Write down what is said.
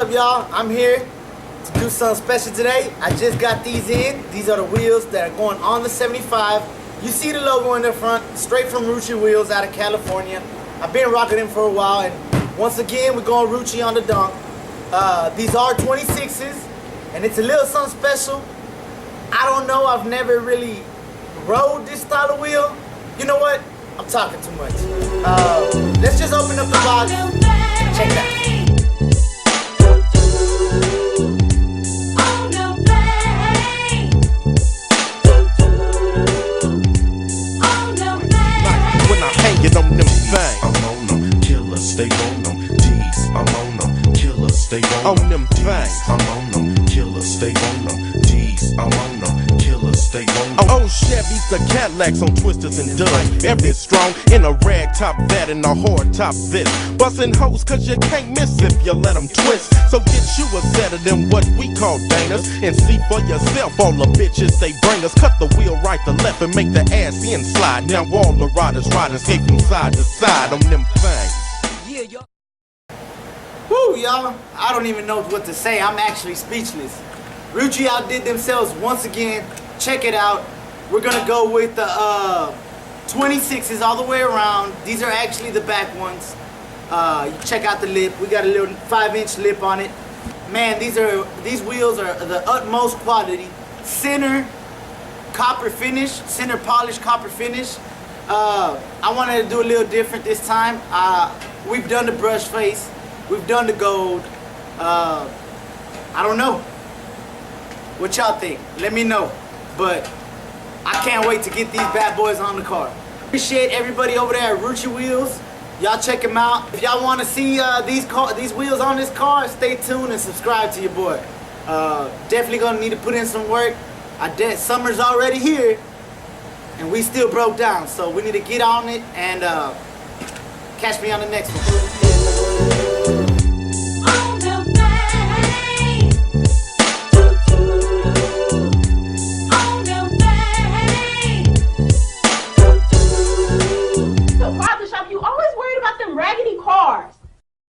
What's up, y'all? I'm here to do something special today. I just got these in. These are the wheels that are going on the 75. You see the logo in the front, straight from Rucci wheels out of California. I've been rocking them for a while, and once again, we're going Rucci on the Donk. These are 26s, and it's a little something special. I don't know, I've never really rode this style of wheel. You know what? I'm talking too much. Let's just open up the box. Check it out. Get on them things. I'm on them, killer, stay on them. D's, I'm on them, killer, stay on them things. I'm on them, killer, stay on them. D's, I'm on them, killer, stay on them. Oh, Chevys, the Cadillacs on twisters and duds. Every strong in a rag top that and a hard top this. Bustin' hoes cause you can't miss if you let them twist. So get you a set of them what we call bangers. And see for yourself all the bitches they bring us. Cut the wheel right to left and make the ass end slide. Now all the riders skate from side to side on them things. Yeah, y'all. Woo, y'all. I don't even know what to say. I'm actually speechless. Rucci outdid themselves once again. Check it out. We're gonna go with the 26s all the way around. These are actually the back ones. You check out the lip. We got a little 5-inch lip on it. Man, these wheels are the utmost quality. Center copper finish, center polished copper finish. I wanted to do a little different this time. We've done the brush face, we've done the gold. I don't know what y'all think. Let me know. But I can't wait to get these bad boys on the car. Appreciate everybody over there at Rucci Wheels. Y'all check them out. If y'all want to see these wheels on this car, stay tuned and subscribe to your boy. Definitely gonna need to put in some work. Summer's already here, and we still broke down, so we need to get on it and catch me on the next one.